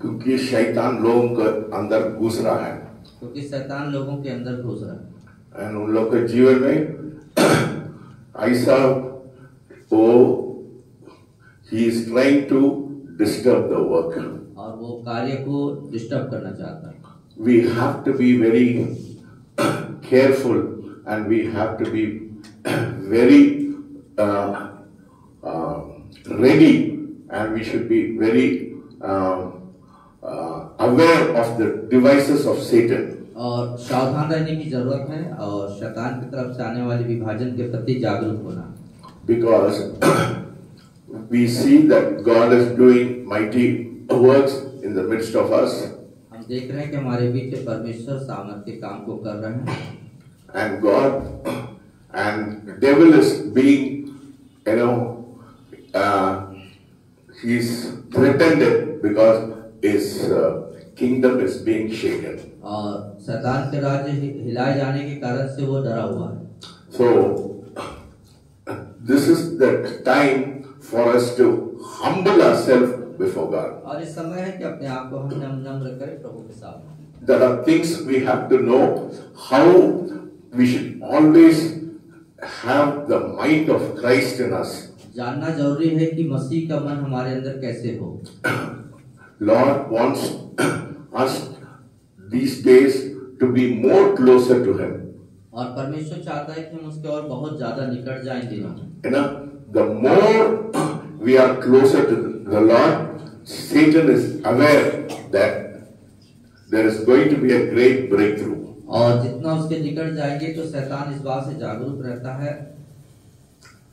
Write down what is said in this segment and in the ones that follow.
क्योंकि शैतान लोगों के अंदर घुस रहा है, क्योंकि शैतान लोगों के अंदर घुस रहा है। एंड उन लोगों के जीवन में ऐसा वो he is trying to disturb the work, और वो कार्य को डिस्टर्ब करना चाहता है। We have to be very careful and we have to be very ready, and we should be very aware of the devices of Satan. और सावधान रहने की जरूरत है और शैतान की तरफ से आने वाले विभाजन के प्रति जागरूक होना, Because we see that God is doing mighty works in the midst of us. हम देख रहे हैं कि हमारे बीच परमेश्वर सामर्थ्य के काम को कर रहे हैं, And God and the devil is being, he's threatened because his kingdom is being shaken. और शैतान के राज्य हिलाए जाने के कारण से वो डरा हुआ है। So this is the time for us to humble ourselves before God. और इस समय है कि अपने आप को हम नम्र करें प्रभु के सामने। There are things we have to know how we should always have the mind of Christ in us. जानना जरूरी है कि मसीह का मन हमारे अंदर कैसे हो। Lord wants us these days to be more closer to Him. और परमेश्वर चाहता है कि हम उसके और बहुत ज्यादा निकट जाएं दिनों में। The more we are closer to the Lord, Satan is aware that there is going to be a great breakthrough. और जितना उसके निकट जाएंगे तो शैतान इस बात से जागरूक रहता है।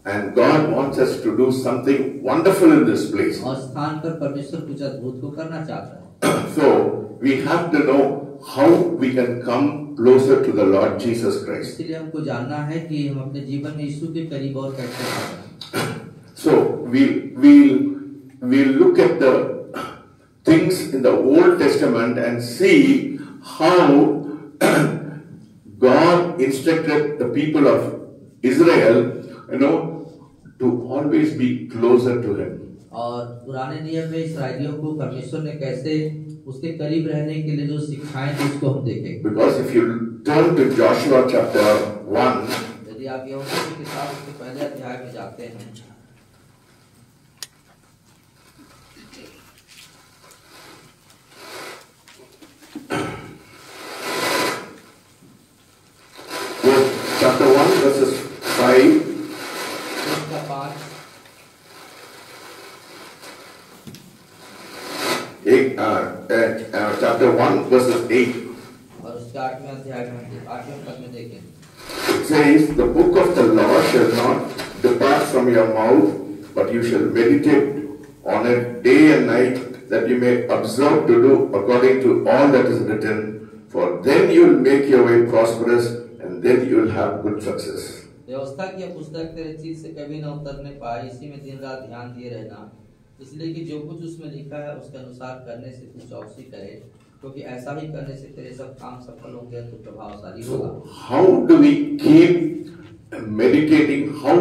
And God wants us to do something wonderful in this place. और स्थान पर परमेश्वर कुछ अद्भुत को करना चाहता है। So we have to know how we can come closer to the Lord Jesus Christ. इसलिए हमको जानना है कि हम अपने जीवन में यीशु के करीब और कैसे आ जाएं। So we'll look at the things in the Old Testament and see how God instructed the people of Israel, to always be closer to Him. और पुराने नियम में इस्राएलियों को परमेश्वर ने कैसे उसके करीब रहने के लिए जो सिखाएं थे उसको हम देखेंगे। Because if you turn to Joshua chapter 1, यदि आप यहोशू की किताब उसके पहले अध्याय में जाते हैं, chapter 1 verses 5. Chapter 1 verses 8. और उसके 8वें अध्याय में 8वें पद में देखें। It says, "The book of the law shall not depart from your mouth, but you shall meditate on it day and night, that you may observe to do according to all that is written. For then you will make your way prosperous, and then you will have good success." व्यवस्था की पुस्तक तेरे चीज से कभी न उतरने पाए, इसी में दिन रात ध्यान दिए रहना, इसलिए कि जो कुछ उसमें लिखा है उसके अनुसार करने से तू चौकसी करे, क्योंकि ऐसा ही करने से तेरे सब काम सफल होंगे, तो प्रभावशाली होगा। How do we keep meditating? How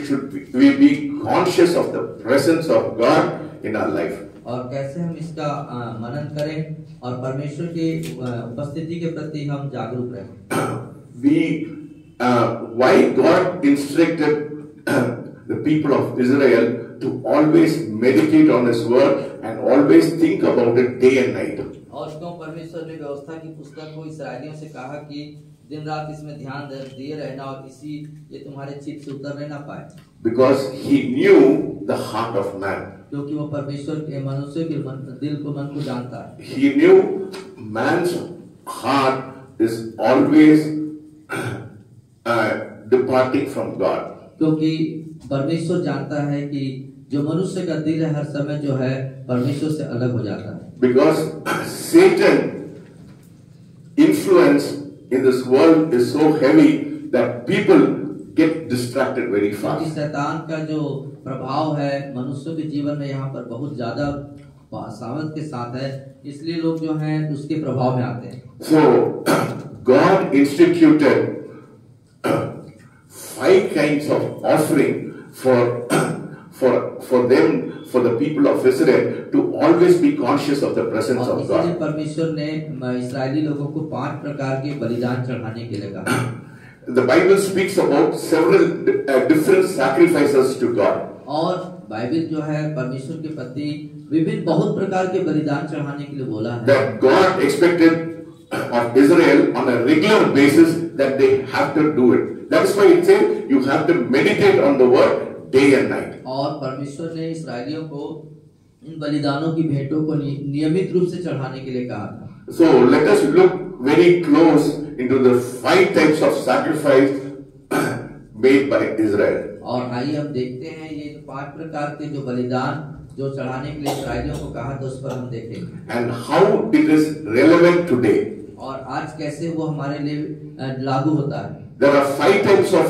should we be conscious of the presence of God in our life? और कैसे हम इसका मनन करें और परमेश्वर की उपस्थिति के प्रति हम जागरूक रहें। Why God instructed the people of Israel to always meditate on His word and always think about it day and night. और क्यों परमेश्वर ने व्यवस्था की पुस्तक को इस्राएलियों से कहा कि दिन रात इसमें ध्यान दिए रहना और ये तुम्हारे चित्त से उतरने ना पाए? Because He knew the heart of man. क्योंकि वो परमेश्वर के मनुष्य के मन को जानता है। He knew man's heart is always departing from God. क्योंकि परमेश्वर जानता है कि जो मनुष्य का दिल है हर समय जो है परमेश्वर से अलग हो जाता है। Because Satan influence in this world is so heavy that people get distracted very fast. शैतान का जो प्रभाव है मनुष्य के जीवन में यहाँ पर बहुत ज्यादा सामर्थ के साथ है, इसलिए लोग जो हैं उसके प्रभाव में आते हैं। So God instituted 5 kinds of offering for for the people of Israel to always be conscious of the presence और of इसीलिए God. परमेश्वर ने इस्राएली लोगों को 5 प्रकार के बलिदान चढ़ाने के लिए कहा। The Bible speaks about several different sacrifices to God. और बाइबल जो है परमेश्वर के प्रति विभिन्न बहुत प्रकार के बलिदान चढ़ाने के लिए बोला है। That God expected of Israel on a regular basis that they have to do it. That's why it says you have to meditate on the word day and night. और परमेश्वर ने इस्राएलियों को इन बलिदानों की भेंटों को नियमित रूप से चढ़ाने के लिए कहा था। So let us look very close into the 5 types of sacrifice made by Israel. और आइए हम देखते हैं ये 5 प्रकार के जो बलिदान जो चढ़ाने के लिए इस्राएलियों को कहा था उस पर हम देखेंगे। And how it is relevant today. और आज कैसे वो हमारे लिए लागू होता है। There are 5 types of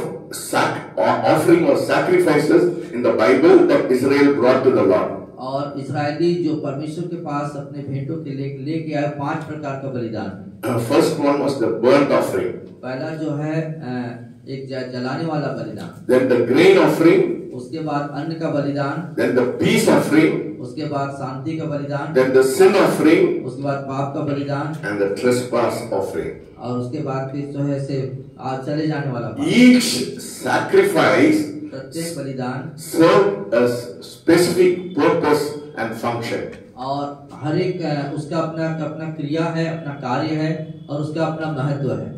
offering or sacrifices in the Bible that Israel brought to the Lord. और इस्राएली जो परमेश्वर के पास अपने भेंटों के लेके आए 5 प्रकार का बलिदान। First one was the burnt offering. पहला जो है एक जलाने वाला बलिदान। Then the grain offering. उसके बाद अन्न का बलिदान। Then the peace offering. उसके बाद शांति का बलिदान। Then the sin offering. उसके बाद पाप का बलिदान। And the trespass offering. और उसके बाद फिर जो है से चले जाने वाला। Each sacrifice प्रत्येक बलिदान served a specific purpose and function. और हर एक उसका अपना क्रिया है, अपना कार्य है और उसका अपना महत्व है।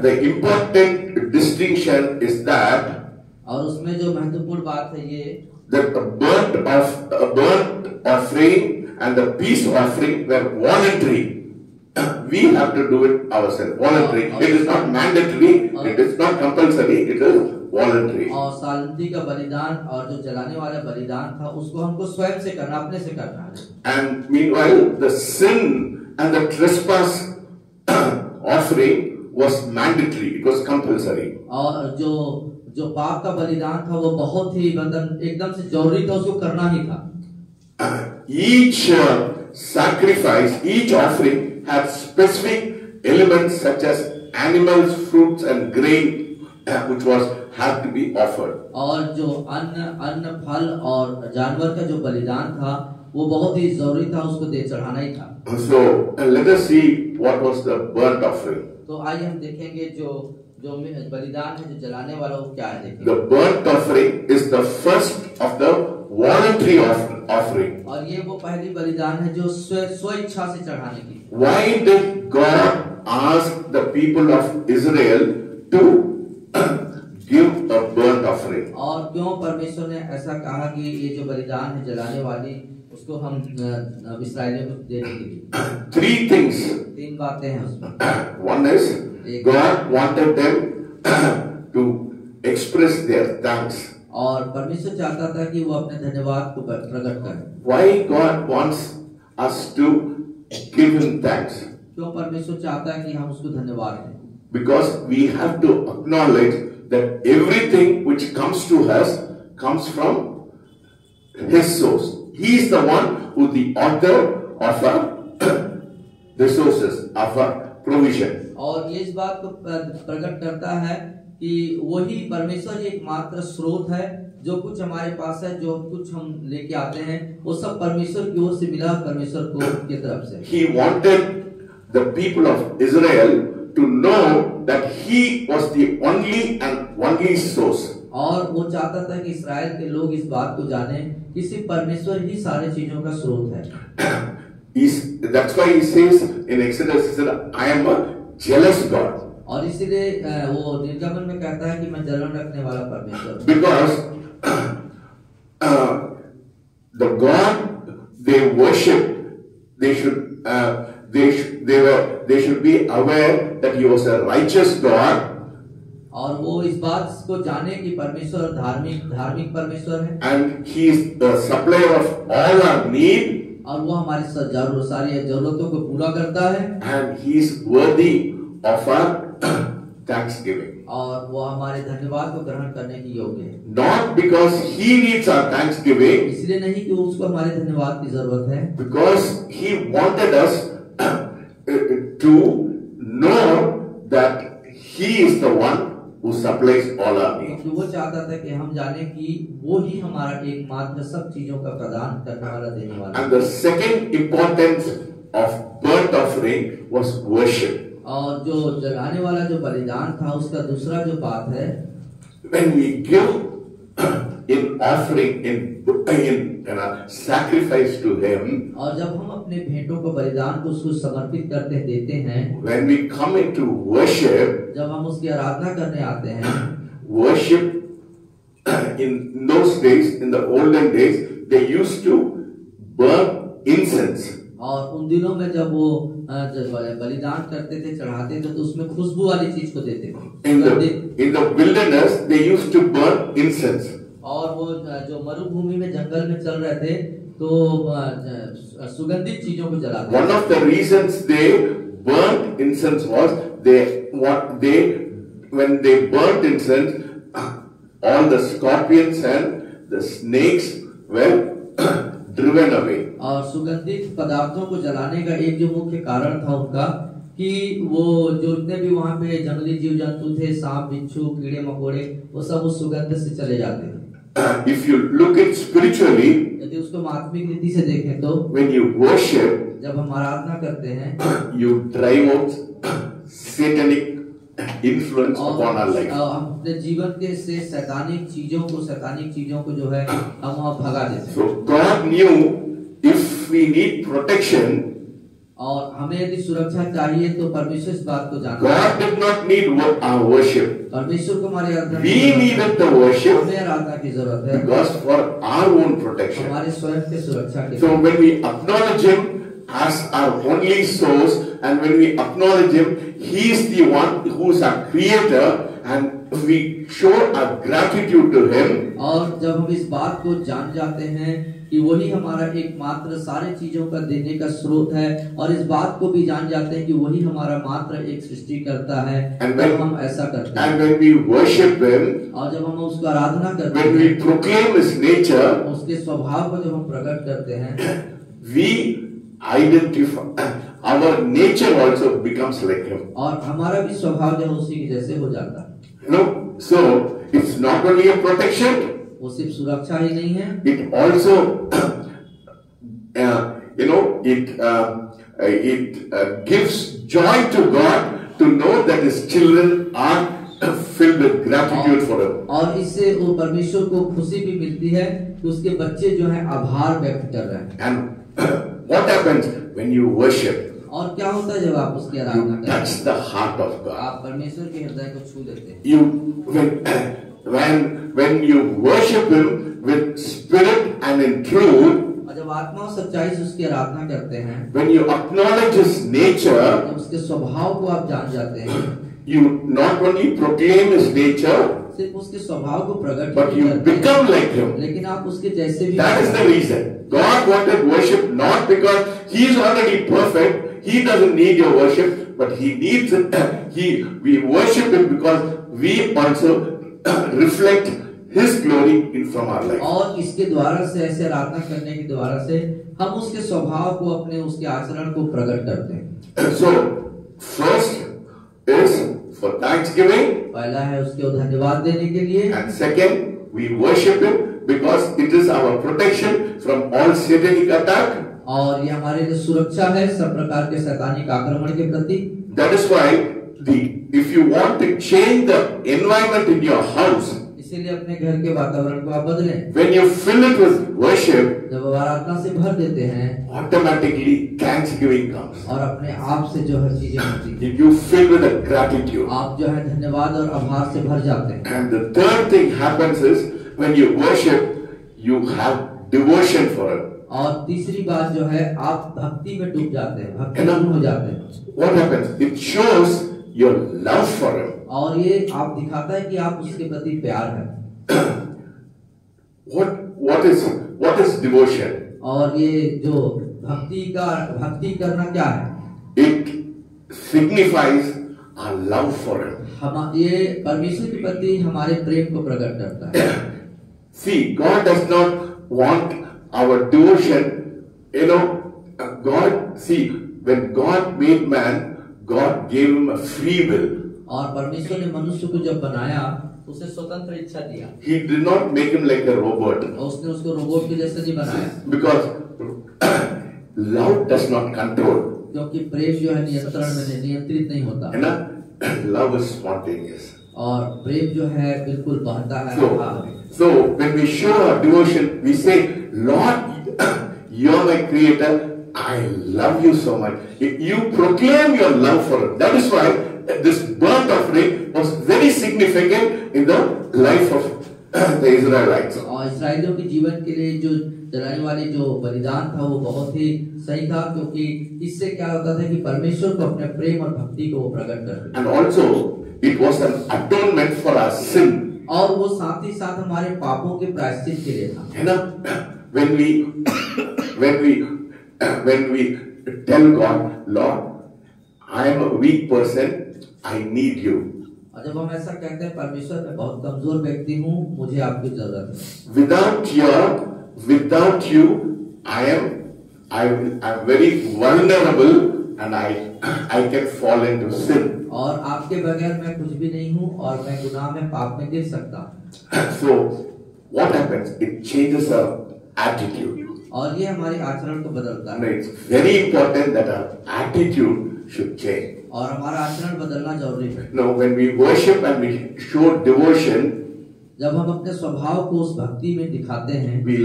The important distinction is that और उसमें जो महत्वपूर्ण बात है ये that the burnt offering and the peace offering were voluntary. We have to do it ourselves. Voluntary. It is not mandatory. It is not compulsory. It is voluntary. और शांति का बलिदान और जो जलाने वाला बलिदान था उसको हमको स्वयं से करना, अपने से करना है। And meanwhile, the sin and the trespass offering was mandatory. It was compulsory. और जो पाप का बलिदान था वो बहुत ही मतलब एकदम से जरूरी था, उसको करना ही था। Each sacrifice, each offering had specific elements such as animals, fruits, and grain, which had to be offered. और जो अन्न फल और जानवर का जो बलिदान था वो बहुत ही जरूरी था, उसको दे चढ़ाना ही था। So let us see what was the burnt offering. तो आइए हम देखेंगे जो बलिदान है जो जलाने वाला वो क्या है। देखेंगे The burnt offering is the first of the voluntary offering. और ये वो पहली बलिदान है जो स्व इच्छा से चढ़ाने की। Why did God ask the people of Israel to give a burnt offering? और क्यों परमेश्वर ने ऐसा कहा कि ये जो बलिदान है जलाने वाली उसको हम इस्राएलियों को देने के लिए? 3 things. 3 बातें हैं उसमें। One is God wanted them to express their thanks. और परमेश्वर चाहता था कि वो अपने धन्यवाद को प्रकट करें। Why God wants us to give Him thanks? क्यों परमेश्वर चाहता है कि हम उसको धन्यवाद दें? Because we have to acknowledge that everything which comes to us comes from His source. He is the one who the author of our resources, of our provision. और ये इस बात को प्रकट करता है कि वही परमेश्वर ही एकमात्र स्रोत है। जो कुछ हमारे पास है, जो कुछ हम लेके आते हैं, वो सब परमेश्वर की ओर से मिला, परमेश्वर की तरफ से। He wanted the people of Israel to know that He was the only source. और वो चाहता था कि इस्राएल के लोग इस बात को जाने कि सिर्फ परमेश्वर ही सारे चीजों का स्रोत है। That's why He says in Exodus, He said, I am a jealous God. और इसीलिए वो निर्गमन में कहता है कि मैं जलन रखने वाला परमेश्वर। Because the God they worship, they should be aware that He was a righteous God. और वो इस बात को जाने कि परमेश्वर धार्मिक परमेश्वर है। And He is the supplier of all our need. और वो हमारी सारी जरूरतों को पूरा करता है। And He is worthy of our thanksgiving. और वो हमारे धन्यवाद को ग्रहण करने की योग्य है। Not because He needs our thanksgiving. इसलिए नहीं कि उसको हमारे धन्यवाद की जरूरत है। Because He wanted us to know that He is the one who supplies all our needs. क्योंकि वो चाहता था कि हम जाने कि वो ही हमारा एकमात्र सब चीजों का प्रदान करने वाला, देने वाला। And the second importance of burnt offering was worship. और जो जलाने वाला जो बलिदान था उसका दूसरा जो बात है, when we give in offering, in sacrifice to Him, और जब हम अपने भेंटों को बलिदान को उसको समर्पित करते देते हैं, when we come into worship, जब हम उसकी आराधना करने आते हैं, worship in those days, in the olden days, they used to burn incense. और उन दिनों में जब वो बलिदान करते थे, चढ़ाते थे, तो उसमें खुशबू वाली चीज को देते थे। In the wilderness, they used to burn incense. और वो जो मरुभूमि में जंगल में चल रहे थे तो सुगंधित चीजों को जलाते। One of the reasons they burned incense was when they burnt incense, all the scorpions and the snakes were driven away. और सुगंधित पदार्थों को जलाने का एक जो मुख्य कारण था उनका कि वो जो जितने भी वहाँ पे जंगली जीव जंतु थे, सांप, बिच्छू, कीड़े मकोड़े, वो सब उस सुगंध से चले जाते थे। If you look at spiritually, यदि उसको आत्मिक रीति से देखें तो when you worship, जब हम आराधना करते हैं, you drive out satanic influence upon our life. हम अपने जीवन के से सैतानिक चीजों को जो है हम वहाँ भगा देते हैं। So God knew if we need protection, और हमें यदि सुरक्षा चाहिए तो परमेश्वर इस बात को जानता है। God did not need our worship. परमेश्वर को हमारी आराधना We needed the worship हमें आराधना की जरूरत है because for our own protection. हमारे स्वयं के सुरक्षा के So when we acknowledge Him as our only source, and when we acknowledge Him, He is the one who is our creator, and we show our gratitude to Him. और जब हम इस बात को जान जाते हैं कि वही हमारा एकमात्र सारे चीजों का देने का स्रोत है, और इस बात को भी जान जाते हैं कि वही हमारा मात्र एक सृष्टि करता है, जब हम ऐसा करते हैं, and when we worship Him, और जब हम उसको आराधना करते when we proclaim His nature, उसके स्वभाव को जब हम प्रकट करते हैं, we identify our nature also becomes like Him. और हमारा भी स्वभाव जो है उसी के जैसे हो जाता है। You know, so it's not only a protection, वो सिर्फ सुरक्षा ही नहीं है, it also it gives joy to God to know that His children are filled with gratitude for Him. और इससे वो परमेश्वर को खुशी भी मिलती है कि उसके बच्चे जो हैं आभार व्यक्त कर रहे हैं। And what happens when you worship? और क्या होता है जब आप उसकी आराधना करते हैं? Touch the heart of God. आप परमेश्वर के हृदय को छू लेते हैं। When you worship Him with spirit and in truth, और जब आत्मा और सच्चाई से उसकी आराधना करते हैं, when you acknowledge His nature, जब उसके स्वभाव को आप जान जाते हैं, you not only proclaim His nature, सिर्फ उसके स्वभाव को प्रकट but you become like Him. लेकिन आप उसके जैसे भी। That is the reason God wanted worship, not because He is already perfect, He doesn't need your worship, but He needs it. We worship Him because we also reflect His glory in from our life. और इसके द्वारा से, ऐसे आराधना करने के द्वारा से हम उसके स्वभाव को, अपने उसके आचरण को प्रकट करते हैं। So first is for thanksgiving, पहला है उसके धन्यवाद देने के लिए, and second we worship Him because it is our protection from all satanic attack. और ये हमारे लिए सुरक्षा है सब प्रकार के शैतानिक आक्रमण के प्रति। That is why if you want to change the environment in your house, इसीलिए अपने घर के वातावरण को आप बदलें। when you fill it with worship, जब आराधना से भर देते हैं, automatically thanksgiving comes. और अपने आप से जो है चीजें होती हैं, You fill with a gratitude. आप जो है धन्यवाद और आभार से भर जाते हैं। And the third thing happens is when you worship, you have devotion for Him. और तीसरी बात जो है आप भक्ति में डूब जाते हैं, भक्ति हो जाते हैं। What happens? It shows your love for Him. और ये आप दिखाता है कि आप उसके प्रति प्यार है। What is devotion? और ये जो भक्ति करना क्या है? It signifies our love for Him. ये परमेश्वर के प्रति हमारे प्रेम को प्रकट करता है। See, God does not want our devotion. God, see, when God made man, God gave him a free will. और परमेश्वर ने मनुष्य को जब बनाया तो उसे स्वतंत्र इच्छा दिया। He did not make him like a robot. और उसने उसको रोबोट के जैसे नहीं बनाया। Because love does not control. क्योंकि प्रेम जो है नियंत्रण में नियंत्रित नहीं होता। है ना? Love is spontaneous. और प्रेम जो है बिल्कुल बहता है। So when we show our devotion, we say, Lord, you are my creator. I love you so much. You proclaim your love for us. That is why this burnt offering was very significant in the life of the Israelites. और इस्राएलियों के जीवन के लिए जो जलाने वाले जो बलिदान था वो बहुत ही सही था, क्योंकि इससे क्या होता था कि परमेश्वर को अपने प्रेम और भक्ति को वो प्रकट करते। And also it was an atonement for our sin. और वो साथ ही साथ हमारे पापों के प्रायश्चित के लिए था। है ना? When we tell God, Lord, I am a weak person, I need you. और जब हम ऐसा कहते हैं, परमेश्वर मैं बहुत कमजोर व्यक्ति हूँ, मुझे आपकी जरूरत है। Without you, I'm very vulnerable and I can fall into sin. और आपके बगैर मैं कुछ भी नहीं हूँ और मैं गुनाह में पाप में गिर सकता हूँ। So what happens? It changes our attitude. और ये हमारे आचरण को बदलता And है। it's very important that our attitude should change. और हमारा आचरण बदलना जरूरी है। Now, when we worship and we show devotion, जब हम अपने स्वभाव को उस भक्ति में दिखाते हैं, we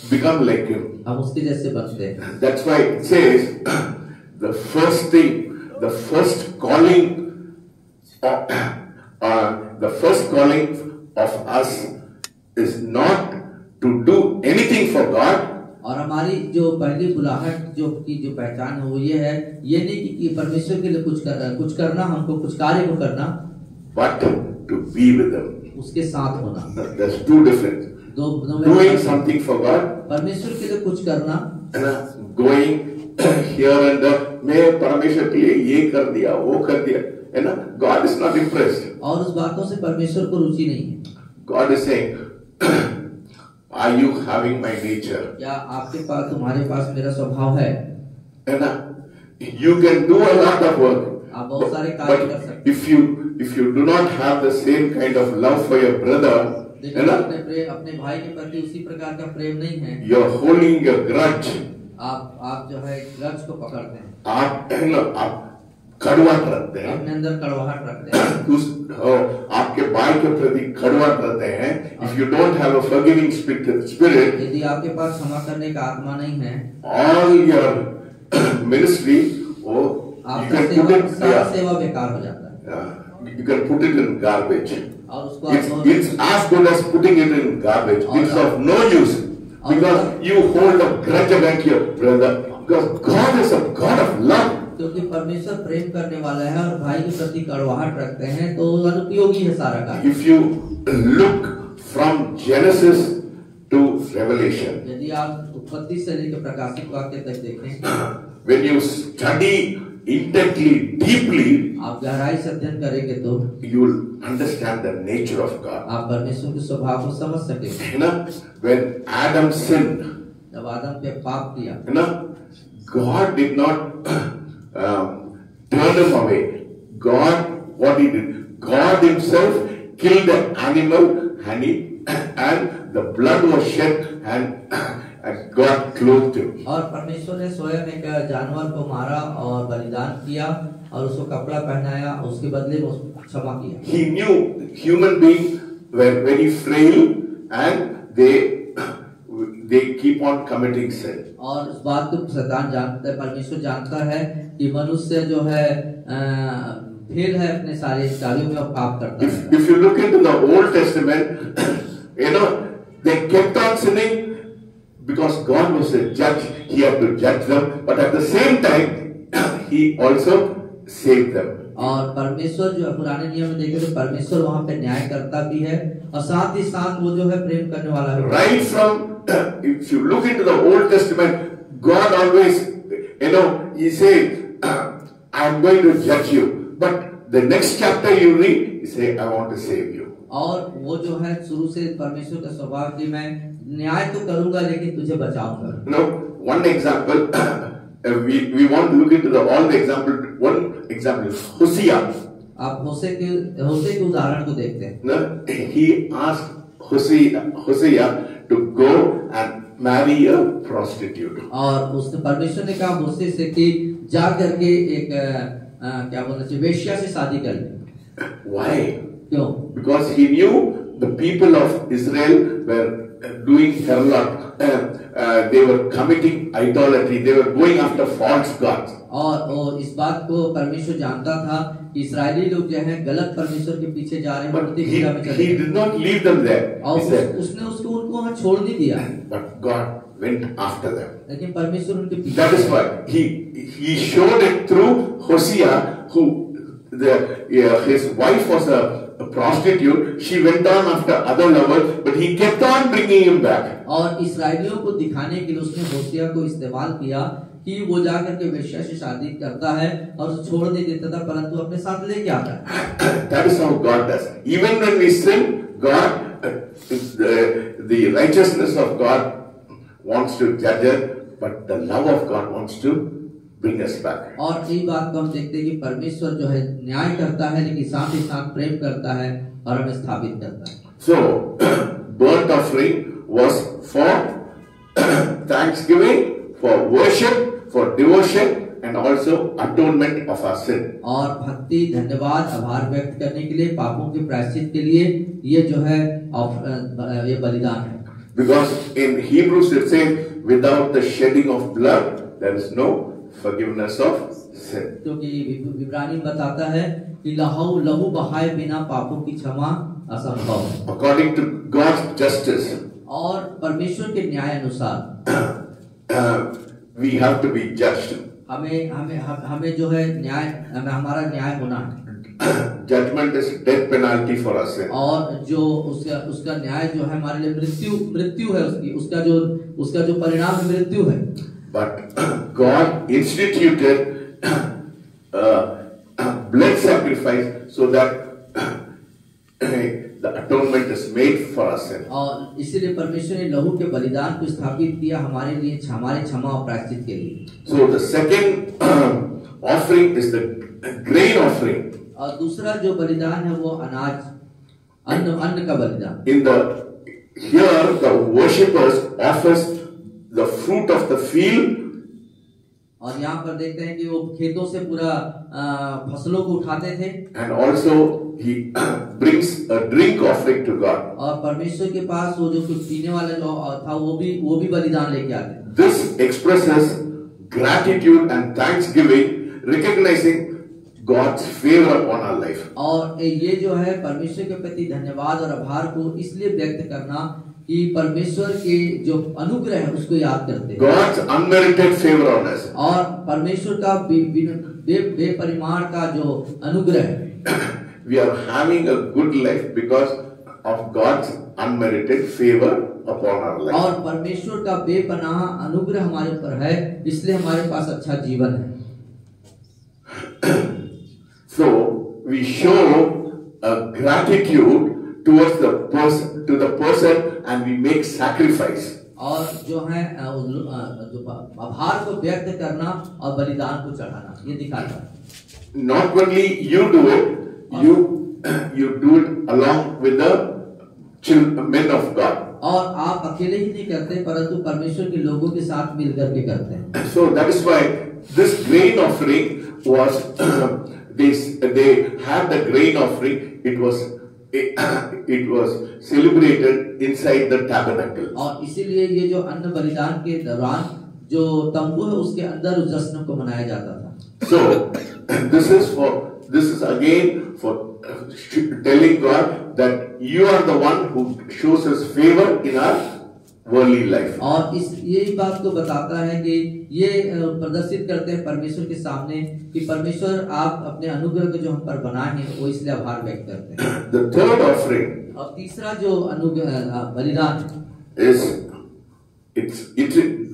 become like him. हम उसके जैसे बनते हैं। That's why it says the first calling of us is not to do anything for God. और हमारी जो पहली बुलाहट जो पहचान है वो ये है, ये नहीं कि परमेश्वर के लिए कुछ करना हमको कुछ कार्य को करना, but to be with him. उसके साथ होना। There's two difference. Doing something for God. परमेश्वर के लिए कुछ करना, going here and there. मैं परमेश्वर के लिए ये कर दिया, वो कर दिया, है ना? God is not impressed. और उस बातों से परमेश्वर को रुचि नहीं है। God is saying, are you having my nature? क्या तुम्हारे पास मेरा स्वभाव है? है ना? You can do a lot of work. आप बहुत सारे कार्य कर सकते हैं। If you do not have the same kind of love for your brother, है ना? अपने भाई के प्रति उसी प्रकार का प्रेम नहीं है। You're holding a grudge. आप जो है ग्रज को पकड़ते हैं। आप कड़वाहट रखते हैं। अपने अंदर कड़वाहट रखते हैं। आपके भाई के प्रति कड़वाहट रखते हैं। If you don't have a forgiving spirit, यदि आपके पास क्षमा करने का आत्मा नहीं है, all your ministry, सेवा बेकार हो जाता है। You can put it in garbage. और उसको it's as good as putting it in garbage. It's of no use because you hold a grudge against your brother. Because God is a God of love. क्योंकि परमेश्वर प्रेम करने वाला है और भाई के प्रति कड़वाहट रखते हैं, तो अनुपयोगी है सारा कार्य। If you look from Genesis to Revelation, यदि आप उत्पत्ति से लेकर प्रकाशित वाक्य तक देखें, when you study intently, deeply, आप गहराई से अध्ययन करेंगे तो you will understand the nature of God. आप परमेश्वर के स्वभाव को समझ सकेंगे। है ना? When Adam sinned, जब आदम पे पाप किया, है ना? God did not turn him away. What he did? God himself killed the animal and the blood was shed and God clothed him. और परमेश्वर ने स्वयं एक जानवर को मारा और बलिदान किया और उसको कपड़ा पहनाया, उसके बदले में क्षमा किया। He knew human beings were very frail and they keep on committing sin. और उस बात को शैतान जानता है, परमेश्वर जानता है कि मनुष्य जो है फेल है अपने सारे कार्यों में और पाप करता है। If you look into the Old Testament, they kept on sinning because God was a judge. He had to judge them, but at the same time, He also saved them. और परमेश्वर जो पुराने नियम में देखे तो परमेश्वर वहाँ पे न्याय करता भी है और साथ ही साथ वो जो है प्रेम करने वाला है। Right from if you look into the Old Testament, God always, He said, I am going to judge you, but the next chapter you read, He say, I want to save you. और वो जो है शुरू से परमेश्वर का स्वभाव कि मैं न्याय तो करूंगा लेकिन तुझे बचाऊंगा। One example, we want to look into all the example. One example is Hosea. आप होसे के उदाहरण को देखते हैं। No, he asked Hosea to go and marry a prostitute. और उसने परमेश्वर ने कहा होसे से कि जा करके एक क्या बोलना चाहिए, वेश्या से शादी कर ले। Why? क्यों? Because he knew the people of Israel were doing harlot. They were committing idolatry. They were going after false gods. और इस बात को परमेश्वर जानता था कि इस्राएली लोग जो हैं गलत परमेश्वर के पीछे जा रहे हैं, But मूर्ति पूजा में चले he did not leave them there. और He said, उसने उनको वहाँ छोड़ नहीं दिया, but God went after them. लेकिन परमेश्वर उनके पीछे। That is why he showed it through Hosea, who his wife was a prostitute. She went on after other lovers, but he kept on bringing him back. और इस्राएलियों को दिखाने के लिए उसने होसिया को इस्तेमाल किया कि वो जाकर के वेश्या से शादी करता है और उसे छोड़ नहीं देता था, परंतु अपने साथ लेके आता है। That is how God does. Even when we sin, God, the righteousness of God wants to judge us, but the love of God wants to bring us back. और यही बात को हम देखते हैं कि परमेश्वर जो है न्याय करता है, लेकिन साथ ही साथ प्रेम करता है और हमें स्थापित करता है। So, burnt offering was for thanksgiving, for worship, for devotion, and also atonement of our sin. और भक्ति, धन्यवाद, आभार व्यक्त करने के लिए, पापों के प्रायश्चित के लिए ये जो है ये बलिदान है। Because in Hebrews it says, without the shedding of blood, there is no forgiveness of sin. क्योंकि इब्रानी बताता है कि लहू बहाए बिना पापों की क्षमा असंभव है। According to God's justice, और परमेश्वर के न्याय अनुसार we have to be judged. हमें जो है न्याय, हमारा न्याय होना है। Judgment is death penalty for us. और जो उसका न्याय जो है हमारे लिए मृत्यु है, उसका जो परिणाम है मृत्यु है। But God instituted blood sacrifice so that the atonement is made for us. और इसीलिए परमेश्वर ने लहू के बलिदान को स्थापित किया हमारे लिए, हमारे क्षमा और प्रायश्चित के लिए। So the second offering is the grain offering. और दूसरा जो बलिदान है वो अन्न का बलिदान। Here the worshippers offers the fruit of the field. और यहाँ पर देखते हैं कि वो खेतों से पूरा फसलों को उठाते थे। And also he brings a drink offering to God. और परमेश्वर के पास वो जो कुछ पीने वाला जो था वो भी बलिदान लेके आते। This expresses gratitude and thanksgiving, recognizing God's favor upon our life. और ये जो है परमेश्वर के प्रति धन्यवाद और आभार को इसलिए व्यक्त करना कि परमेश्वर के जो अनुग्रह है उसको याद करते हैं। God's unmerited favor on us. और परमेश्वर का बेपरिमाण का जो अनुग्रह है। We are having a good life because of God's unmerited favor upon our life. और परमेश्वर का बेपनाह अनुग्रह हमारे ऊपर है, इसलिए हमारे पास अच्छा जीवन है। So we show a gratitude towards the person and we make sacrifice. और जो है आभार को व्यक्त करना और बलिदान को चढ़ाना, ये दिखाता है। Not only you do it, you do it along with the men of God. और आप अकेले ही नहीं करते, परंतु परमेश्वर के लोगों के साथ मिलकर के करते हैं। So that is why this grain offering was they had the grain offering. It was celebrated inside the tabernacle. और इसीलिए ये जो अन्न बलिदान के दौरान जो तंबू है उसके अंदर उस जश्न को मनाया जाता था। So this is again for telling God that you are the one who shows us favor in our worldly life. और यही बात को बताता है कि ये प्रदर्शित करते हैं परमेश्वर के सामने कि परमेश्वर आप अपने अनुग्रह को जो हम पर बनाए हैं वो इसलिए आभार व्यक्त करते हैं। The third offering, और तीसरा जो बलिदान is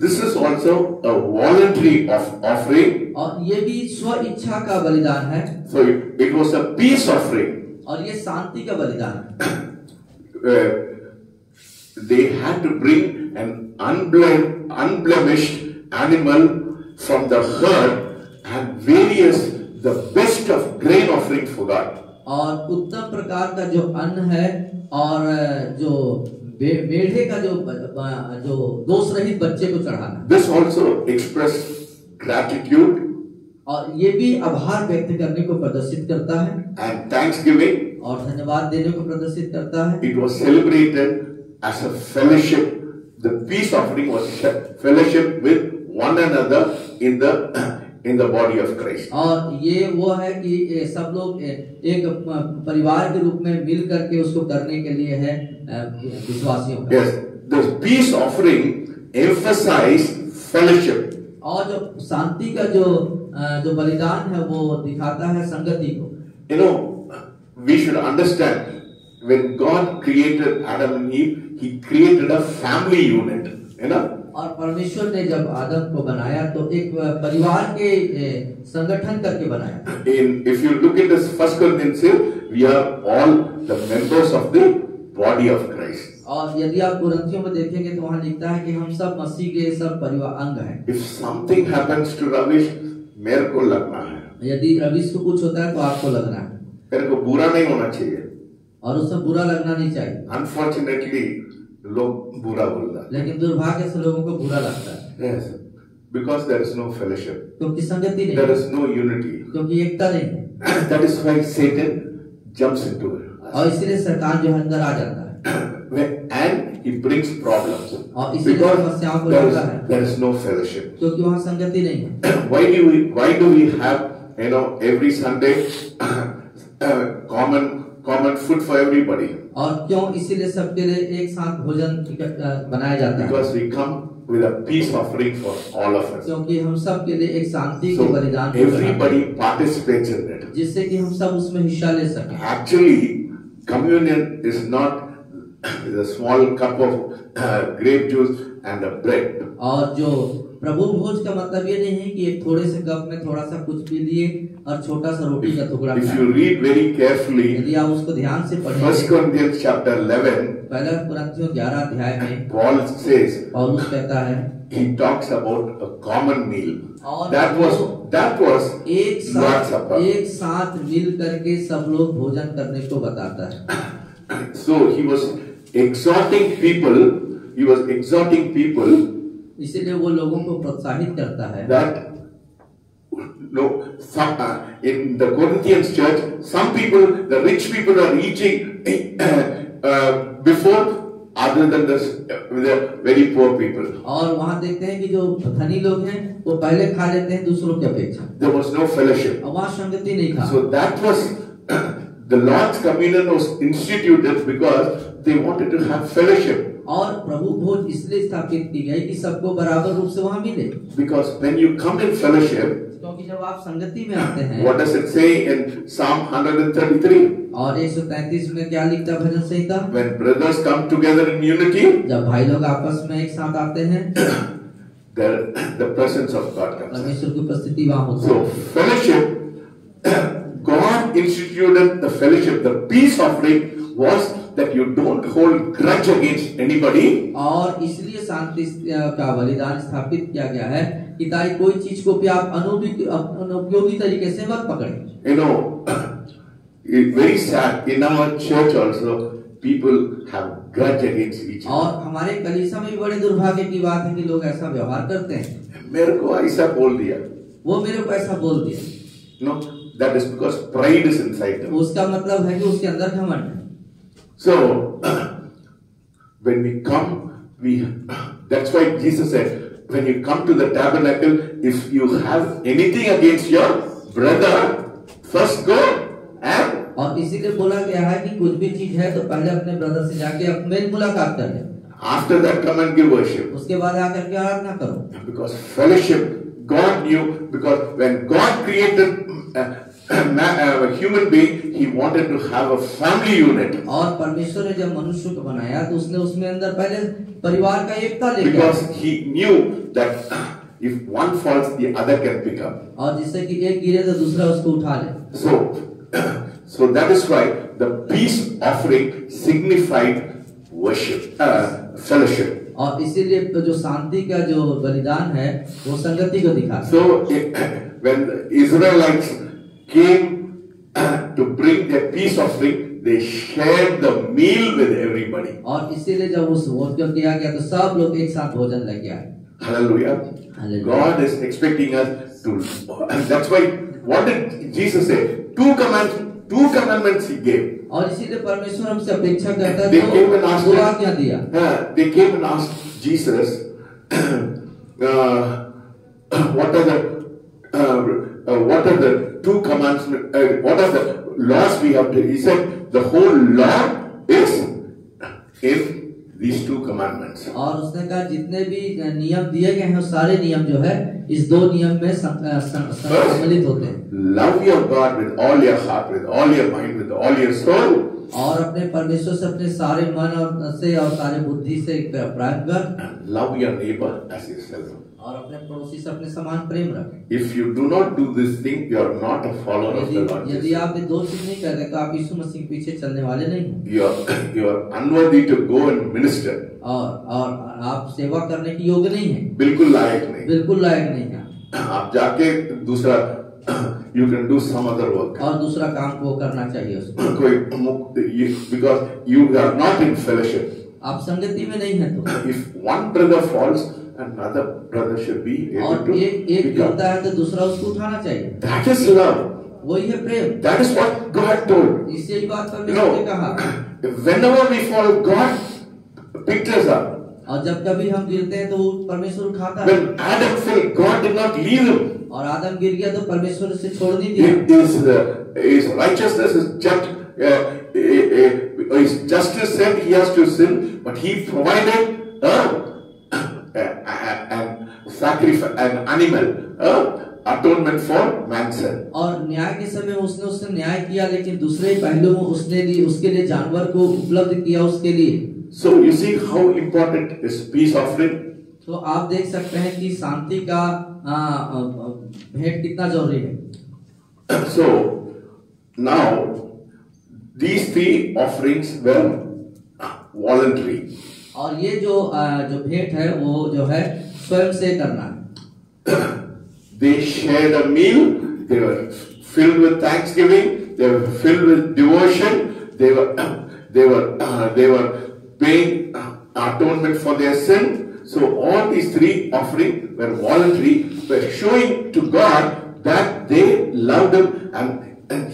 this is also a voluntary offering. और ये भी स्व इच्छा का बलिदान है। So it was a peace offering. और ये शांति का बलिदान है। They had to bring an unblemished animal from the herd and various the best of grain offering for God. और उत्तम प्रकार का जो अन्न है और जो मेढ़े का जो दोष रहित बच्चे को चढ़ाना। This also express gratitude और ये भी आभार व्यक्त करने को प्रदर्शित करता है and thanksgiving. और धन्यवाद देने को प्रदर्शित करता है। It was celebrated as a fellowship. The peace offering was fellowship with one another in the body of Christ. और ये वो है कि सब लोग एक परिवार के रूप में मिल करके उसको करने के लिए है विश्वासियों का। Yes, the peace offering emphasize fellowship. और जो शांति का जो बलिदान है वो दिखाता है संगति को। You know, we should understand when God created Adam and Eve, He created a family unit. You know. और परमेश्वर ने जब आदम को बनाया तो एक परिवार के संगठन करके बनाया। If you look at this First Corinthians, we are all the members of the body of Christ. और यदि आप कुरिन्थियों में देखेंगे तो वहाँ लिखता है कि हम सब मसीह के सब परिवार अंग हैं। If something happens to Ravish, मेरे को लगना है। यदि रविश को कुछ होता है तो आपको लगना है। मेरे को बुरा नहीं होना चाहिए। और उससे बुरा लगना नहीं चाहिए। Unfortunately, लोग बुरा बोलता है। लेकिन दुर्भाग्य से लोगों को बुरा लगता है। Yes, because there is no fellowship. क्योंकि संगति नहीं। There is no unity. क्योंकि एकता नहीं है। That is why Satan jumps into it. और इसीलिए शैतान जो अंदर आ जाता है। And he brings problems. और इसीलिए समस्याओं को लाता है। There is no fellowship. क्योंकि वहाँ संगति नहीं है। Why do we have, every Sunday common food for everybody? और क्यों इसीलिए सबके लिए एक साथ भोजन बनाया जाता है? Because we come with a peace offering for all of us. क्योंकि हम सब के लिए एक शांति के बलिदान everybody participates in it. जिससे कि हम सब उसमें हिस्सा ले सकें। Actually, communion is not the small cup of grape juice and a bread. और जो प्रभु भोज का मतलब ये नहीं है कि एक थोड़े से कप में थोड़ा सा कुछ पी लिए और छोटा सा रोटी का टुकड़ा खाएं। If you read very carefully, यदि आप उसको ध्यान से पढ़ें, 1 Corinthians chapter 11, पहला कुरिन्थियों 11 अध्याय में Paul says, पौलुस कहता है, he talks about a common meal. और that was एक साथ मिल करके सब लोग भोजन करने को बताता है। So he was exhorting people. इसीलिए वो लोगों को प्रोत्साहित करता है। That in the Corinthians church, some people, the rich people, are eating before other than the very poor people. और वहाँ देखते हैं कि जो धनी लोग हैं वो पहले खा लेते हैं दूसरों की अपेक्षा। There was no fellowship. वहाँ संगति नहीं था। So that was the Lord's communion was instituted because they wanted to have fellowship. और प्रभु भोज इसलिए स्थापित की गई कि सबको बराबर रूप से वहाँ मिले। Because when you come in fellowship, क्योंकि जब आप संगति में आते हैं, what does it say in Psalm 133? और 133 में क्या लिखता है भजन संहिता? When brothers come together in unity, जब भाई लोग आपस में एक साथ आते हैं, the presence of God comes. परमेश्वर की उपस्थिति वहाँ होती है। So fellowship, God instituted the fellowship. The peace offering was that you don't hold grudge against anybody. और इसलिए शांति का बलिदान स्थापित किया गया है कि ताकि कोई चीज को भी आप अनुपयोगी तरीके से मत पकड़ें। It's very sad in our church also people have grudge against each other. और हमारे कलीसिया में भी बड़े दुर्भाग्य की बात है कि लोग ऐसा व्यवहार करते हैं। मेरे को ऐसा बोल दिया, वो मेरे को ऐसा बोल दिया। No, that is because pride is inside them. उसका मतलब है कि उसके अंदर घमंड है। So when we come, that's why Jesus said, when you come to the tabernacle, if you have anything against your brother, first go and और इसीलिए बोला गया है कि कुछ भी चीज है तो पहले अपने ब्रदर से जाके मेल मुलाकात कर ले। After that come and give worship. उसके बाद आकर के आराधना करो। Because fellowship, God knew, because when God created a human being, He wanted to have a family unit. और परमेश्वर ने जब मनुष्य को बनाया तो उसने उसमें अंदर पहले परिवार का एकता ले लिया। Because He knew that if one falls, the other can pick up. और जिससे कि एक गिरे तो दूसरा उसको उठा ले। So that is why the peace offering signified worship, fellowship. और इसीलिए तो जो शांति का जो बलिदान है वो संगति को दिखाता है। So when the Israelites came to bring their peace offering, they shared the meal with everybody. और इसीलिए जब उस भोज को किया गया तो सब लोग एक साथ भोजन लेके आए। Hallelujah. Hallelujah. God is expecting us to, and that's why, what did Jesus say? Two commandments he gave. और इसीलिए परमेश्वर हमसे अपेक्षा करता They है came and asked तो him- आज्ञा दिया। They came and asked Jesus, what are the two commands? What are the laws we have to? He said the whole law is in these two commandments. और उसने कहा जितने भी नियम दिए गए हैं सारे नियम जो है इस दो नियम में सम्मिलित होते हैं। Love your God with all your heart, with all your mind, with all your soul. और अपने परमेश्वर से अपने सारे मन और से और सारे बुद्धि से प्रेम कर। And love your neighbor as yourself. और अपने पड़ोसी से अपने समान प्रेम रखें। If you do not do this thing, you are not a follower of the Lord यदि Jesus. आप ये दो चीज नहीं करते तो आप यीशु मसीह के पीछे चलने वाले नहीं हैं। You are unworthy to go and minister. और आप सेवा करने के योग्य नहीं हैं। बिल्कुल लायक नहीं। बिल्कुल लायक नहीं हैं। आप जाके दूसरा you can do some other work. और दूसरा काम को करना चाहिए उसको। Because you are not in fellowship. आप संगति में नहीं हैं तो। If one brother falls, another brother should be able और to एक pick up. गिरता है तो दूसरा उसको उठाना चाहिए। That is love. वही है प्रेम। That is what God told. इससे ही बात You परमेश्वर ने कहा। know, whenever we fall, God picked us up. और जब कभी हम गिरते हैं तो परमेश्वर उठाता है। When Adam fell, God did not leave him. और आदम गिर गया तो परमेश्वर उसे छोड़ नहीं दिया। His righteousness is just, his justice said he has to sin, but he provided an sacrifice, an animal, atonement for man's sin. और न्याय के समय उसने न्याय किया लेकिन दूसरे पहलू में उसके लिए जानवर को उपलब्ध किया उसके लिए। So you see how important is peace offering. तो आप देख सकते हैं कि शांति का भेंट कितना जरूरी है। So now these three offerings were voluntary. और ये जो भेंट है वो जो है स्वयं से करना है। They shared a meal. They were filled with thanksgiving. They were filled with devotion. They were paying atonement for their sin. So all these three offerings were voluntary, were showing to God that they loved Him and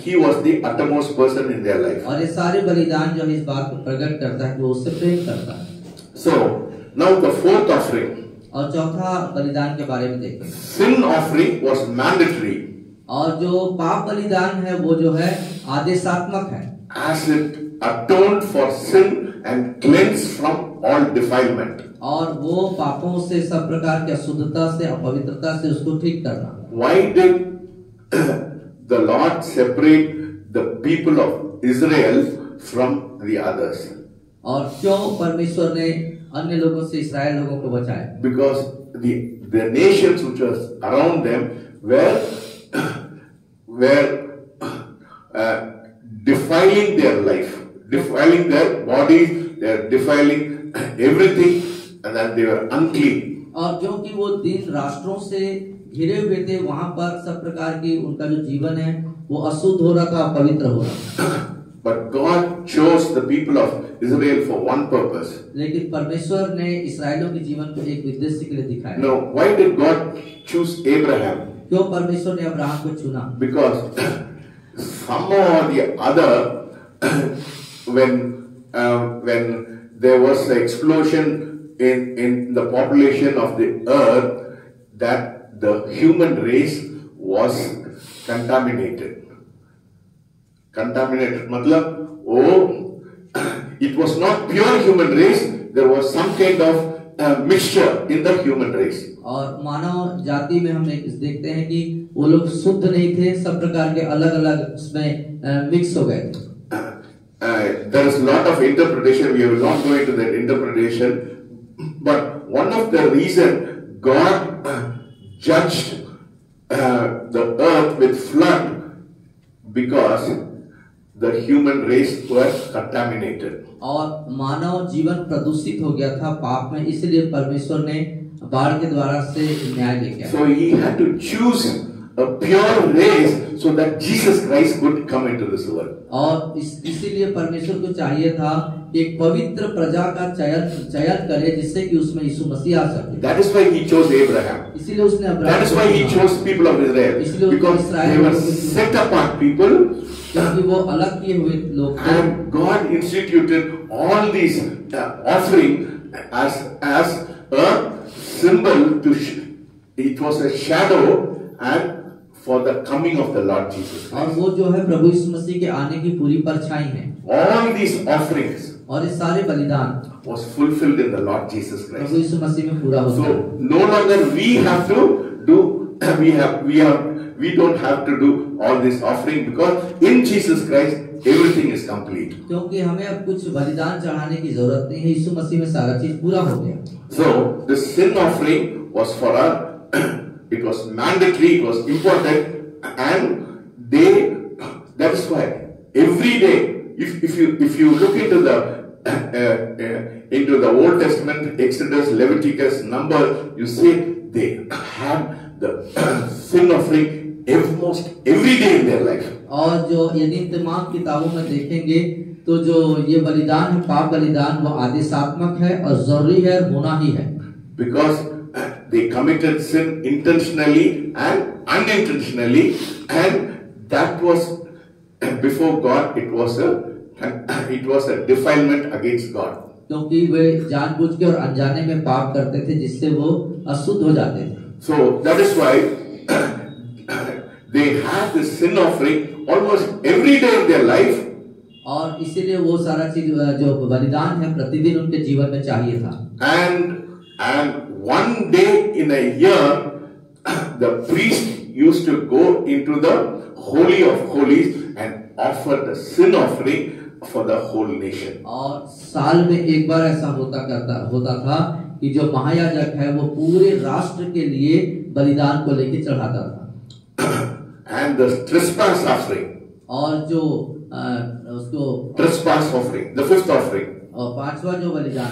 He was the uttermost person in their life. और ये सारे बलिदान जो इस बात को प्रकट करता है कि वो उससे प्रेम करता है। So now the fourth offering. और चौथा बलिदान के बारे में देखते हैं। Sin offering was mandatory. और जो पाप बलिदान है वो जो है आदेशात्मक है। As it atoned for sin and cleansed from all defilement. और वो पापों से सब प्रकार की अशुद्धता से अपवित्रता से उसको ठीक करना। Why did the Lord separate the people of Israel from the others? और क्यों परमेश्वर ने अन्य लोगों से इस्राएल लोगों को बचाया? Because the nations which was around them were defiling their life, defiling their bodies, they are defiling everything, and then they were unclean. और क्योंकि वो दिन राष्ट्रों से घिरे हुए थे वहां पर सब प्रकार की उनका जो जीवन है वो अशुद्ध हो रहा था, अपवित्र हो रहा था। But God chose the people of Israel for one purpose. लेकिन परमेश्वर ने इस्राएलियों के जीवन को एक उद्देश्य के लिए दिखाया। Now, why did God choose Abraham? क्यों परमेश्वर ने अब्राहम को चुना? Because somehow or the other, when there was an explosion in the population of the earth, that the human race was contaminated. Contaminated, matlab, it was not pure human race. There was some kind of mixture in the human race. और मानव जाति में हम देखते हैं कि वो लोग शुद्ध नहीं थे, सब प्रकार के अलग अलग उसमें मिक्स हो गए थे। There is a lot of interpretation. We will not go into that interpretation. But one of the reason God judged the earth with flood because the human race were contaminated. और मानव जीवन प्रदूषित हो गया था पाप में, इसलिए परमेश्वर ने बाढ़ के द्वारा से न्याय लेके आया। So he had to choose a pure race so that Jesus Christ could come into this world. और इसीलिए परमेश्वर को चाहिए था कि एक पवित्र प्रजा का चयन करे जिससे कि उसमें यीशु मसीह आ सके। That is why he chose Abraham. इसीलिए उसने Abraham That is why he chose people of Israel, because they were set apart people, क्योंकि वो अलग किए हुए लोग थे। and God instituted all these offering as a symbol to. It was a shadow and for the coming of the Lord Jesus और Christ. वो जो है प्रभु यीशु मसीह के आने की पूरी परछाई है। All these offerings और ये सारे बलिदान was fulfilled in the Lord Jesus Prabhu Christ. यीशु मसीह में पूरा होता है। So no longer we have to do. We don't have to do all this offering, because in Jesus Christ everything is complete. क्योंकि हमें अब कुछ बलिदान चढ़ाने की जरूरत नहीं है, यीशु मसीह में सारा चीज पूरा हो गया। So the sin offering was for our. It was mandatory, it was important, and that is why every day, if you look into the Old Testament, Exodus, Leviticus, Numbers, you see they have the sin offering almost every day in their life. और जो यदि तमाम किताबों में देखेंगे तो जो ये बलिदान है, पाप बलिदान, वो आदेशात्मक है और जरूरी है, होना ही है। Because they committed sin intentionally and unintentionally, and that was before God. It was a defilement against God. क्योंकि वे जानबूझ के और अनजाने में पाप करते थे जिससे वो अशुद्ध हो जाते थे। So that is why they have this sin offering almost every day in their life. और इसीलिए वो सारा चीज जो बलिदान है प्रतिदिन उनके जीवन में चाहिए था। And one day in a year, the priest used to go into the Holy of Holies and offer the sin offering for the whole nation. और साल में एक बार ऐसा होता था कि जो महायाजक है वो पूरे राष्ट्र के लिए बलिदान को लेकर चढ़ाता था। And the trespass offering. और जो उसको trespass offering, the fifth offering. और पांचवा जो बलिदान है,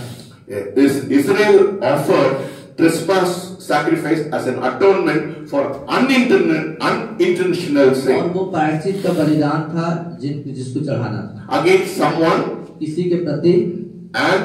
Israel offered trespass sacrifice as an atonement for unintentional sin. और वो प्रायश्चित का बलिदान था जिसको चढ़ाना था against someone, किसी के प्रति, and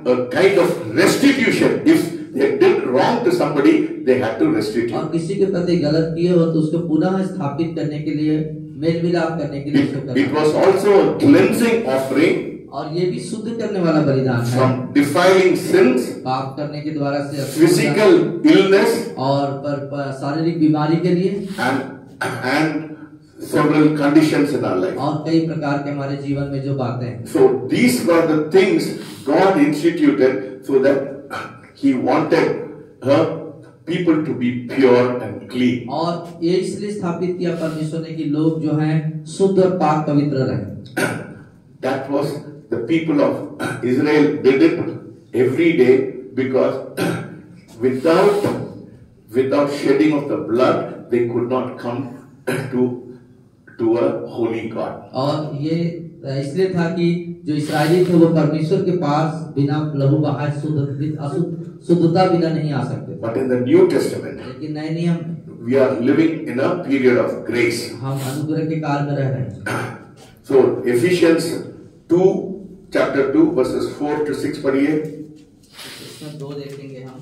a kind of restitution. If they did wrong to somebody, they had to restitute. और किसी के प्रति गलत किए हो तो उसको पुनः स्थापित करने के लिए, मेल मिलाप करने के लिए उसको करना। It was also a cleansing offering. और ये भी शुद्ध करने वाला बलिदान है। From defiling sins, पाप करने के द्वारा से physical illness, और पर शारीरिक बीमारी के लिए, and several conditions in our life. और कई प्रकार के हमारे जीवन में जो बातें हैं। So these were the things God instituted so that He wanted her people to be pure and clean. और ये इसलिए स्थापित किया परमेश्वर ने कि लोग जो हैं शुद्ध और पाक पवित्र रहें। That was the people of Israel did it every day, because without shedding of the blood they could not come to a holy God. और ये इसलिए था कि जो इस्राएली थे वो परमेश्वर के पास बिना लहू बहाए शुद्धता बिना नहीं आ सकते। But in the New Testament, लेकिन नए नियम we are living in a period of grace. हम अनुग्रह के काल में रह रहे हैं। So Ephesians 2 chapter 2 verses 4 to 6 पढ़िए। इसमें 2 देखेंगे हम।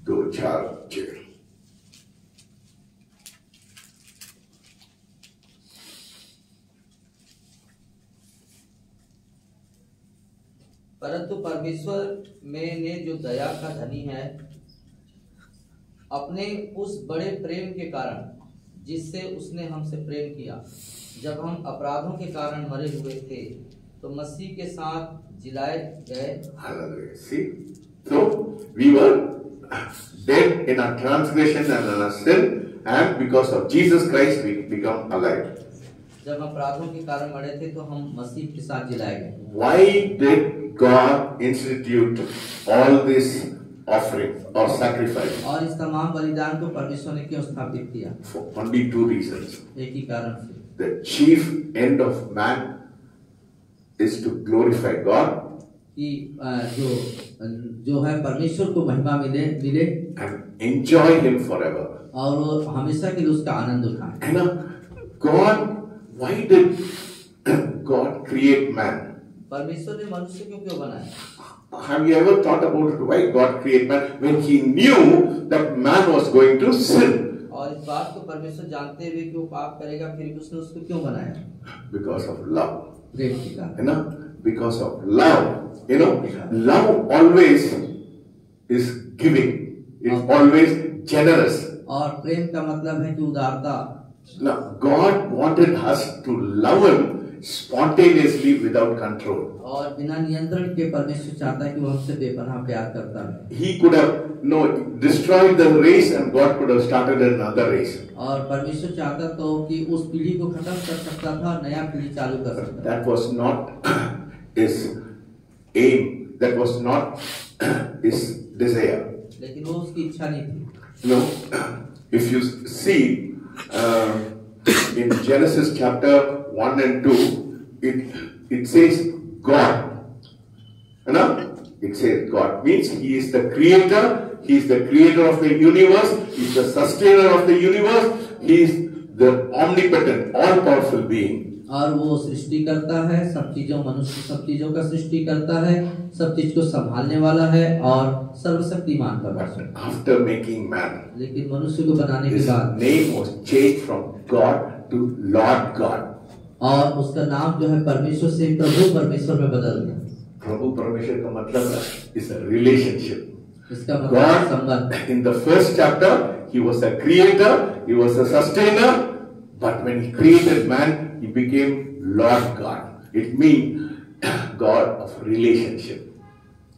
दो चार छः। परंतु परमेश्वर में ने जो दया का धनी है, अपने उस बड़े प्रेम के कारण जिससे उसने हमसे प्रेम किया, जब हम अपराधों के कारण मरे हुए थे तो मसीह के साथ जिलाए गए। See, so we were dead in our transgression and in our sin, and because of Jesus Christ we become alive. जब अपराधों के कारण मरे थे तो हम मसीह के साथ जिलाए गए। Why did God institute all this offering or sacrifice? और इस तमाम बलिदान को परमेश्वर ने क्यों स्थापित किया? For only 2 reasons. एक ही कारण से। The chief end of man is to glorify God, कि जो है परमेश्वर को महिमा मिले and enjoy Him forever. और वो हमेशा के लिए उसका आनंद उठाए। You know, why did God create man? परमेश्वर ने मनुष्य क्यों बनाया? Have you ever thought about it? Why God created man when He knew that man was going to sin? और इस बात को परमेश्वर जानते हुए कि वो पाप करेगा, फिर भी उसने उसको क्यों बनाया? Because of love. प्रेम के कारण। You know, because of love. You know, love always is giving. It's always generous. और प्रेम का मतलब है कि उदारता। Now, God wanted us to love Him spontaneously without control. और बिना नियंत्रण के परमेश्वर चाहता है कि वो हमसे बेपनाह प्यार करता है। He could have destroyed the race and God could have started another race. और परमेश्वर चाहता तो कि उस पीढ़ी को खत्म कर सकता था, नया पीढ़ी चालू कर सकता। That was not his aim. That was not his desire. लेकिन वो उसकी इच्छा नहीं थी। No, if you see in Genesis chapter 1 and 2, it says God. You know, it says God means He is the creator. He is the creator of the universe. He is the sustainer of the universe. He is the omnipotent, all-powerful being. और वो सृष्टि करता है, सब चीजों का सृष्टि करता है, सब चीज को संभालने वाला है और सर्वशक्तिमान परमेश्वर। After making man, लेकिन मनुष्य को बनाने के his बाद name was changed from God to Lord God. और उसका नाम जो है परमेश्वर से प्रभु परमेश्वर में बदल गया। प्रभु परमेश्वर का मतलब is a relationship. इसका मतलब संबंध। In the first chapter, He was a creator, He was a sustainer, but when He created man, He became Lord God. It means God of relationship.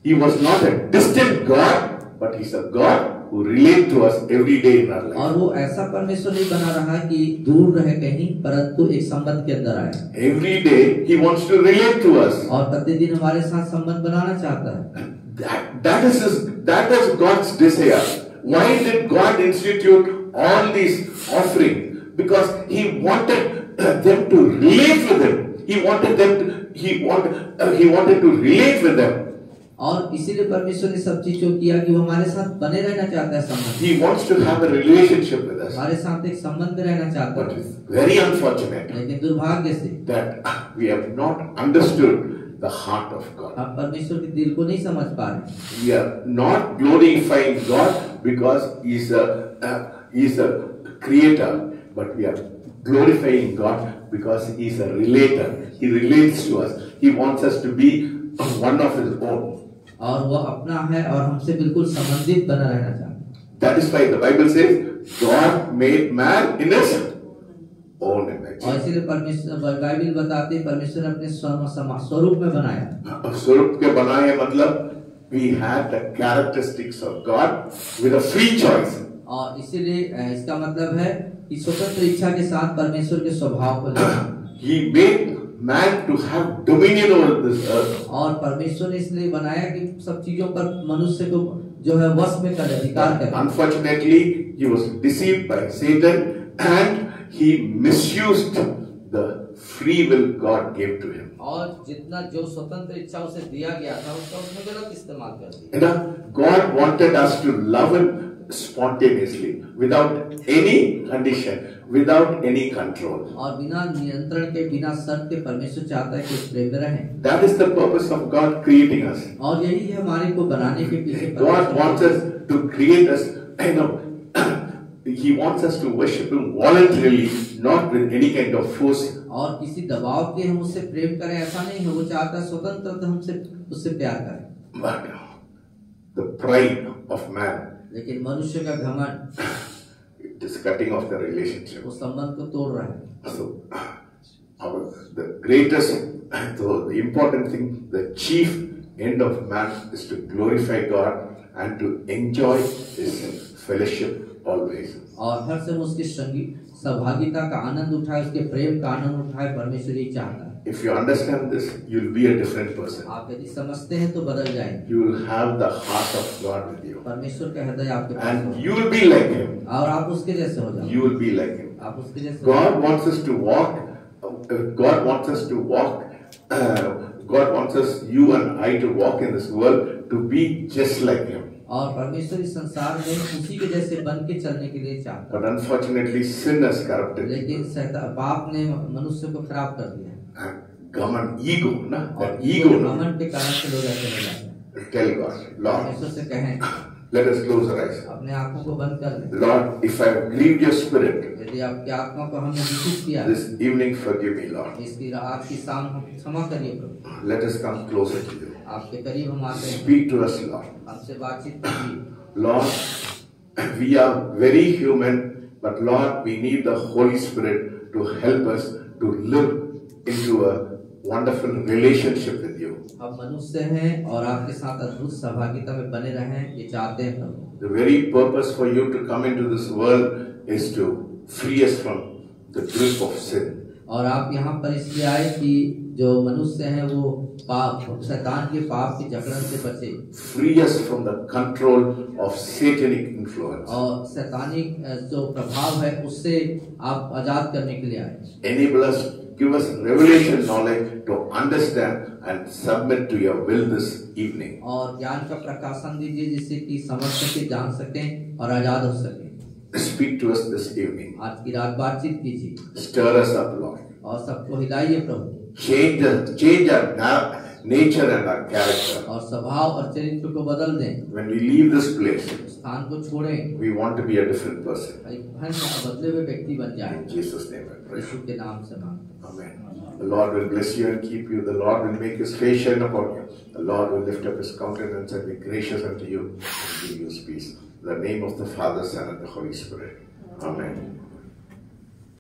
He was not a distant God, but He's a God who relates to us every day in our life. और वो ऐसा परमेश्वर नहीं बना रहा कि दूर रहे कहीं, परंतु एक संबंध के अंदर आए। Every day He wants to relate to us. और प्रतिदिन हमारे साथ संबंध बनाना चाहता है। That is God's desire. Why did God institute all these offerings? Because He wanted them to relate with Him. He wanted to relate with them. और इसीलिए परमेश्वर ने सब चीज जो किया कि वो हमारे साथ बने रहना चाहता है संबंध। He wants to have a relationship with us. हमारे साथ एक संबंध रहना चाहता है। But it's very unfortunate लेकिन दुर्भाग्य से that we have not understood the heart of God. हम परमेश्वर के दिल को नहीं समझ पा रहे। We are not glorifying God because He is a creator, but we are glorifying God because He is a relator. He relates to us. He wants us to be one of His own. और वो अपना है और हमसे बिल्कुल संबंधित बना रहना चाहता है। That is why the Bible says God made man in His own image. और इसीलिए परमेश्वर बाइबल बताती है परमेश्वर ने अपने स्वरूप में बनाया। स्वरूप के बनाए मतलब we had the characteristics of God with a free choice. और इसीलिए इसका मतलब है कि स्वतंत्र इच्छा के साथ परमेश्वर के स्वभाव को लेना। He made man to have dominion over this earth. और परमेश्वर ने इसलिए बनाया कि सब चीजों पर मनुष्य को जो है वश में कर अधिकार करे। Unfortunately, he was deceived by Satan and he misused the free will God gave to him. और जितना जो स्वतंत्र इच्छा उसे दिया गया था उसका उसने गलत इस्तेमाल कर दिया। God wanted us to love Him spontaneously, without any condition, without any control. और बिना नियंत्रण के, बिना शर्त के परमेश्वर चाहता है कि प्रेम में रहें। That is the purpose of God creating us. और यही है हमारे को बनाने के पीछे। God wants us to create us. He wants us to worship Him voluntarily, not with any kind of force. और किसी दबाव के हम उससे प्रेम करें ऐसा नहीं है, वो चाहता है स्वतंत्र हमसे उससे प्यार करें। But the pride of man, लेकिन मनुष्य का घमंड, it is cutting off the relationship. वो संबंध को तोड़ रहा है। So, the greatest, the important thing, the chief end of man is to glorify God and to enjoy His fellowship always. और हर समय उसकी सहभागिता का आनंद उठाए, उसके प्रेम का आनंद उठाए, परमेश्वर ये चाहता है। If you understand this, you will be a different person. आप यदि समझते हैं तो बदल जाएंगे। You will have the heart of God with you. परमेश्वर का हृदय आपके पास And होगा। you will be like Him. और आप उसके जैसे हो जाओगे। You will be like Him. आप उसके जैसे। God wants us to walk. God wants us to walk God wants us, you and I, to walk in this world to be just like Him. और परमेश्वर इस संसार में उसी के जैसे बन के चलने के लिए चाहता है। But unfortunately, sin has corrupted. लेकिन पाप ने मनुष्य को खराब कर दिया। Gaman, ego, na? और Ego, na? घमंड के कारण से लोग ऐसे हो जाते हैं। Tell God, Lord, परमेश्वर से कहें, let us close our eyes. अपने आंखों को बंद कर लें। Lord, if I have grieved your spirit, यदि आपकी आत्मा को हमने दूषित किया, this evening forgive me, Lord. इसकी रात की शाम हम क्षमा करिए प्रभु। Let us come closer to you. आपके करीब हम आते हैं। Speak to us, Lord. हमसे बातचीत कीजिए। Lord, we are very human, but Lord, we need the Holy Spirit to help us to live into a wonderful relationship with you. हम मनुष्य हैं और आपके साथ अद्भुत सहभागिता में बने रहें, ये चाहते हैं प्रभु। The very purpose for you to come into this world is to free us from the grip of sin. और आप यहाँ पर इसलिए आए कि जो मनुष्य हैं वो पाप, शैतान के पाप की जकड़न से बचे। Free us from the control of satanic influence. और शैतानिक जो प्रभाव है उससे आप आजाद करने के लिए आए। Enable us, give us revelation knowledge to understand and submit to your will this evening. और ज्ञान का प्रकाशन दीजिए जिससे कि समझ सके, जान सकें और आजाद हो सके। Speak to us this evening. आज की रात बातचीत कीजिए। Stir us up, Lord. और सबको हिलाइए प्रभु। Change our nature and our character. और स्वभाव और चरित्र को बदल दें। When we leave this place, स्थान को छोड़ें। we want to be a different person. एक बदले हुए व्यक्ति बन जाएं। In Jesus' name I pray. यीशु के नाम से मांगते हैं। Amen. The Lord will bless you and keep you. The Lord will make His face shine upon you. The Lord will lift up His countenance and be gracious unto you and give you peace. In the name of the Father, Son, and the Holy Spirit. Amen.